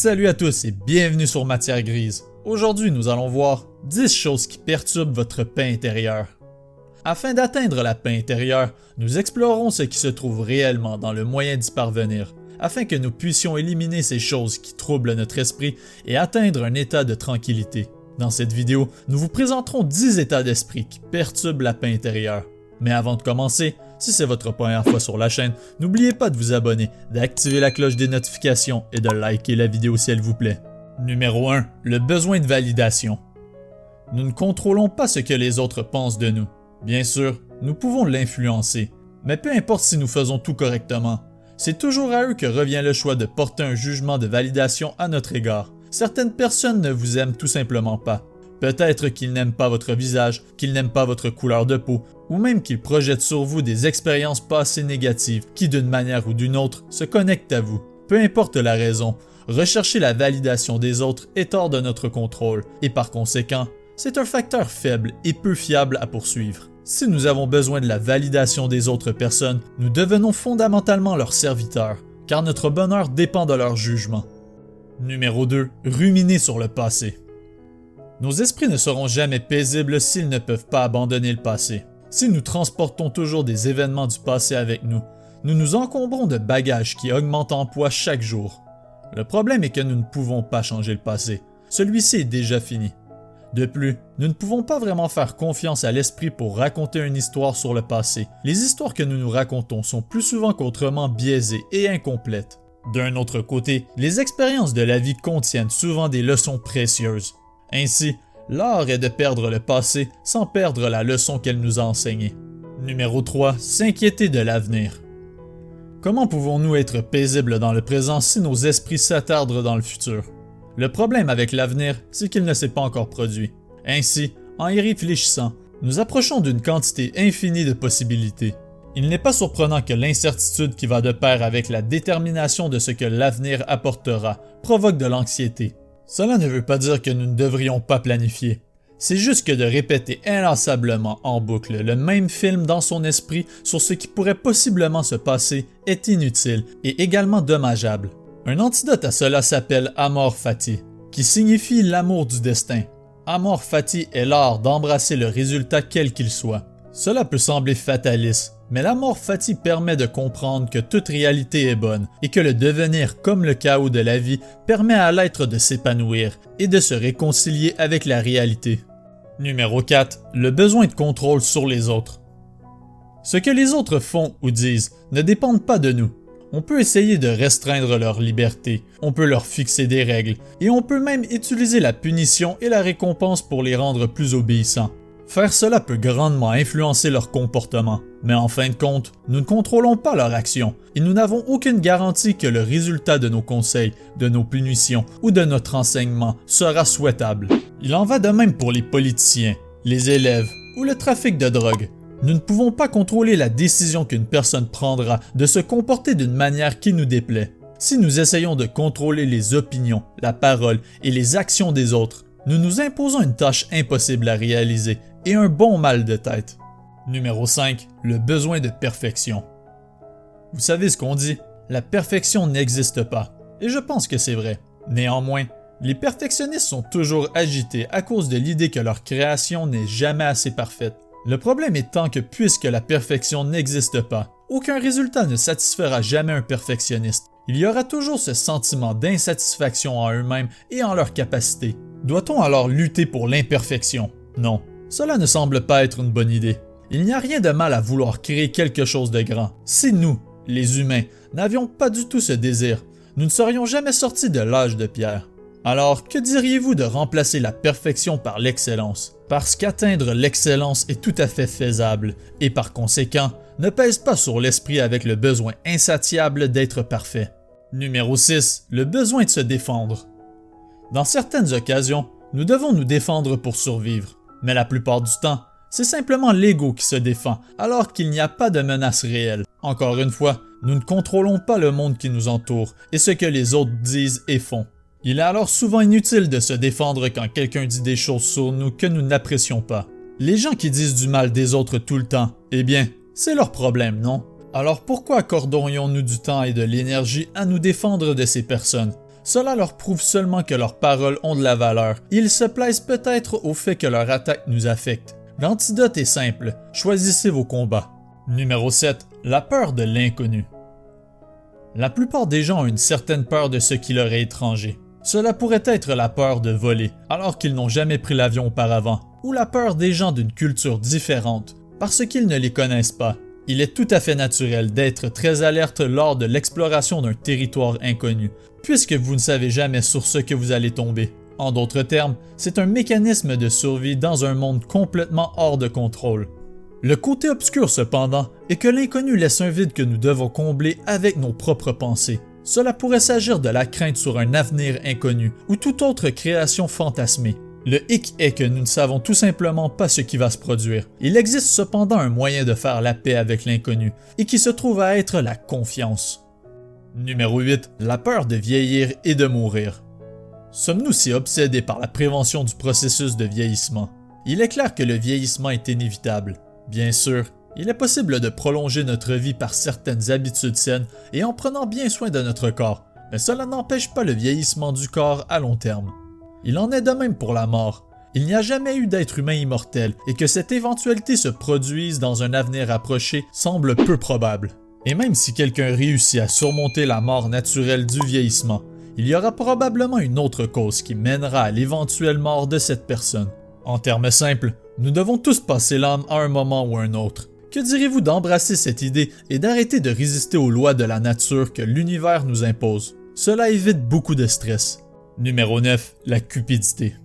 Salut à tous et bienvenue sur Matière Grise. Aujourd'hui, nous allons voir 10 choses qui perturbent votre paix intérieure. Afin d'atteindre la paix intérieure, nous explorerons ce qui se trouve réellement dans le moyen d'y parvenir, afin que nous puissions éliminer ces choses qui troublent notre esprit et atteindre un état de tranquillité. Dans cette vidéo, nous vous présenterons 10 états d'esprit qui perturbent la paix intérieure. Mais avant de commencer, si c'est votre première fois sur la chaîne, n'oubliez pas de vous abonner, d'activer la cloche des notifications et de liker la vidéo si elle vous plaît. Numéro 1. Le besoin de validation. Nous ne contrôlons pas ce que les autres pensent de nous. Bien sûr, nous pouvons l'influencer, mais peu importe si nous faisons tout correctement, c'est toujours à eux que revient le choix de porter un jugement de validation à notre égard. Certaines personnes ne vous aiment tout simplement pas. Peut-être qu'ils n'aiment pas votre visage, qu'ils n'aiment pas votre couleur de peau, ou même qu'ils projettent sur vous des expériences passées négatives qui, d'une manière ou d'une autre, se connectent à vous. Peu importe la raison, rechercher la validation des autres est hors de notre contrôle, et par conséquent, c'est un facteur faible et peu fiable à poursuivre. Si nous avons besoin de la validation des autres personnes, nous devenons fondamentalement leurs serviteurs, car notre bonheur dépend de leur jugement. Numéro 2. Ruminer sur le passé. Nos esprits ne seront jamais paisibles s'ils ne peuvent pas abandonner le passé. Si nous transportons toujours des événements du passé avec nous, nous nous encombrons de bagages qui augmentent en poids chaque jour. Le problème est que nous ne pouvons pas changer le passé. Celui-ci est déjà fini. De plus, nous ne pouvons pas vraiment faire confiance à l'esprit pour raconter une histoire sur le passé. Les histoires que nous nous racontons sont plus souvent qu'autrement biaisées et incomplètes. D'un autre côté, les expériences de la vie contiennent souvent des leçons précieuses. Ainsi, l'art est de perdre le passé sans perdre la leçon qu'elle nous a enseignée. Numéro 3. S'inquiéter de l'avenir. Comment pouvons-nous être paisibles dans le présent si nos esprits s'attardent dans le futur? Le problème avec l'avenir, c'est qu'il ne s'est pas encore produit. Ainsi, en y réfléchissant, nous approchons d'une quantité infinie de possibilités. Il n'est pas surprenant que l'incertitude qui va de pair avec la détermination de ce que l'avenir apportera provoque de l'anxiété. Cela ne veut pas dire que nous ne devrions pas planifier. C'est juste que de répéter inlassablement en boucle le même film dans son esprit sur ce qui pourrait possiblement se passer est inutile et également dommageable. Un antidote à cela s'appelle Amor Fati, qui signifie l'amour du destin. Amor Fati est l'art d'embrasser le résultat quel qu'il soit. Cela peut sembler fataliste, mais l'Amor Fati permet de comprendre que toute réalité est bonne et que le devenir comme le chaos de la vie permet à l'être de s'épanouir et de se réconcilier avec la réalité. Numéro 4. Le besoin de contrôle sur les autres. Ce que les autres font ou disent ne dépend pas de nous. On peut essayer de restreindre leur liberté, on peut leur fixer des règles et on peut même utiliser la punition et la récompense pour les rendre plus obéissants. Faire cela peut grandement influencer leur comportement, mais en fin de compte, nous ne contrôlons pas leur action et nous n'avons aucune garantie que le résultat de nos conseils, de nos punitions ou de notre enseignement sera souhaitable. Il en va de même pour les politiciens, les élèves ou le trafic de drogue. Nous ne pouvons pas contrôler la décision qu'une personne prendra de se comporter d'une manière qui nous déplaît. Si nous essayons de contrôler les opinions, la parole et les actions des autres, nous nous imposons une tâche impossible à réaliser et un bon mal de tête. Numéro 5. Le besoin de perfection. Vous savez ce qu'on dit, la perfection n'existe pas, et je pense que c'est vrai. Néanmoins, les perfectionnistes sont toujours agités à cause de l'idée que leur création n'est jamais assez parfaite. Le problème étant que puisque la perfection n'existe pas, aucun résultat ne satisfera jamais un perfectionniste. Il y aura toujours ce sentiment d'insatisfaction en eux-mêmes et en leurs capacités. Doit-on alors lutter pour l'imperfection? Non, cela ne semble pas être une bonne idée. Il n'y a rien de mal à vouloir créer quelque chose de grand. Si nous, les humains, n'avions pas du tout ce désir, nous ne serions jamais sortis de l'âge de pierre. Alors, que diriez-vous de remplacer la perfection par l'excellence? Parce qu'atteindre l'excellence est tout à fait faisable et par conséquent, ne pèse pas sur l'esprit avec le besoin insatiable d'être parfait. Numéro 6. Le besoin de se défendre. Dans certaines occasions, nous devons nous défendre pour survivre, mais la plupart du temps, c'est simplement l'ego qui se défend alors qu'il n'y a pas de menace réelle. Encore une fois, nous ne contrôlons pas le monde qui nous entoure et ce que les autres disent et font. Il est alors souvent inutile de se défendre quand quelqu'un dit des choses sur nous que nous n'apprécions pas. Les gens qui disent du mal des autres tout le temps, eh bien, c'est leur problème, non? Alors pourquoi accorderions-nous du temps et de l'énergie à nous défendre de ces personnes? Cela leur prouve seulement que leurs paroles ont de la valeur. Ils se plaisent peut-être au fait que leur attaque nous affecte. L'antidote est simple, choisissez vos combats. Numéro 7. La peur de l'inconnu. La plupart des gens ont une certaine peur de ce qui leur est étranger. Cela pourrait être la peur de voler, alors qu'ils n'ont jamais pris l'avion auparavant, ou la peur des gens d'une culture différente, parce qu'ils ne les connaissent pas. Il est tout à fait naturel d'être très alerte lors de l'exploration d'un territoire inconnu, puisque vous ne savez jamais sur ce que vous allez tomber. En d'autres termes, c'est un mécanisme de survie dans un monde complètement hors de contrôle. Le côté obscur cependant est que l'inconnu laisse un vide que nous devons combler avec nos propres pensées. Cela pourrait s'agir de la crainte sur un avenir inconnu ou toute autre création fantasmée. Le hic est que nous ne savons tout simplement pas ce qui va se produire. Il existe cependant un moyen de faire la paix avec l'inconnu et qui se trouve à être la confiance. Numéro 8. La peur de vieillir et de mourir. Sommes-nous si obsédés par la prévention du processus de vieillissement? Il est clair que le vieillissement est inévitable. Bien sûr, il est possible de prolonger notre vie par certaines habitudes saines et en prenant bien soin de notre corps, mais cela n'empêche pas le vieillissement du corps à long terme. Il en est de même pour la mort. Il n'y a jamais eu d'être humain immortel et que cette éventualité se produise dans un avenir approché semble peu probable. Et même si quelqu'un réussit à surmonter la mort naturelle du vieillissement, il y aura probablement une autre cause qui mènera à l'éventuelle mort de cette personne. En termes simples, nous devons tous passer l'âme à un moment ou un autre. Que direz-vous d'embrasser cette idée et d'arrêter de résister aux lois de la nature que l'univers nous impose? Cela évite beaucoup de stress. Numéro 9. La cupidité.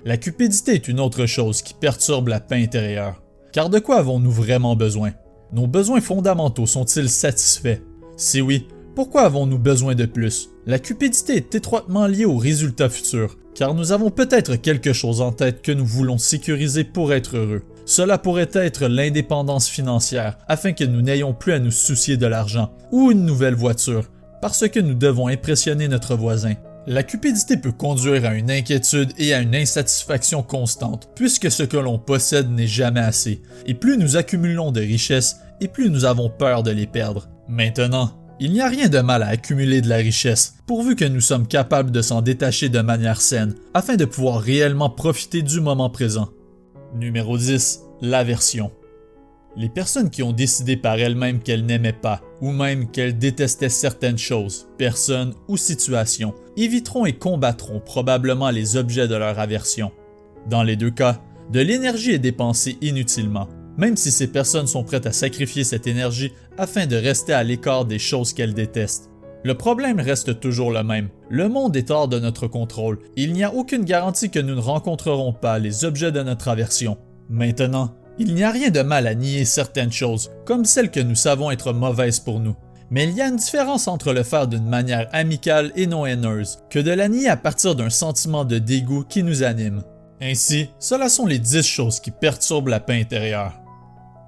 La cupidité est une autre chose qui perturbe la paix intérieure. Car de quoi avons-nous vraiment besoin? Nos besoins fondamentaux sont-ils satisfaits? Si oui, pourquoi avons-nous besoin de plus? La cupidité est étroitement liée aux résultats futurs, car nous avons peut-être quelque chose en tête que nous voulons sécuriser pour être heureux. Cela pourrait être l'indépendance financière, afin que nous n'ayons plus à nous soucier de l'argent, ou une nouvelle voiture, parce que nous devons impressionner notre voisin. La cupidité peut conduire à une inquiétude et à une insatisfaction constante, puisque ce que l'on possède n'est jamais assez, et plus nous accumulons de richesses, et plus nous avons peur de les perdre. Maintenant, il n'y a rien de mal à accumuler de la richesse, pourvu que nous sommes capables de s'en détacher de manière saine, afin de pouvoir réellement profiter du moment présent. Numéro 10. L'aversion. Les personnes qui ont décidé par elles-mêmes qu'elles n'aimaient pas, ou même qu'elles détestaient certaines choses, personnes ou situations, éviteront et combattront probablement les objets de leur aversion. Dans les deux cas, de l'énergie est dépensée inutilement, même si ces personnes sont prêtes à sacrifier cette énergie afin de rester à l'écart des choses qu'elles détestent. Le problème reste toujours le même. Le monde est hors de notre contrôle. Il n'y a aucune garantie que nous ne rencontrerons pas les objets de notre aversion. Maintenant, il n'y a rien de mal à nier certaines choses, comme celles que nous savons être mauvaises pour nous. Mais il y a une différence entre le faire d'une manière amicale et non haineuse, que de la nier à partir d'un sentiment de dégoût qui nous anime. Ainsi, cela sont les 10 choses qui perturbent la paix intérieure.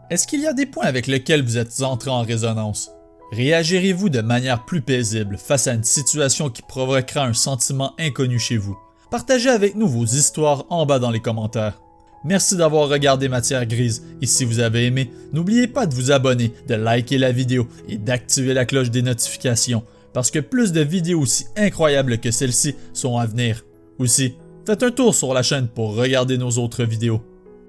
Est-ce qu'il y a des points avec lesquels vous êtes entré en résonance? Réagirez-vous de manière plus paisible face à une situation qui provoquera un sentiment inconnu chez vous? Partagez avec nous vos histoires en bas dans les commentaires. Merci d'avoir regardé Matière Grise et si vous avez aimé, n'oubliez pas de vous abonner, de liker la vidéo et d'activer la cloche des notifications parce que plus de vidéos aussi incroyables que celle-ci sont à venir. Aussi, faites un tour sur la chaîne pour regarder nos autres vidéos.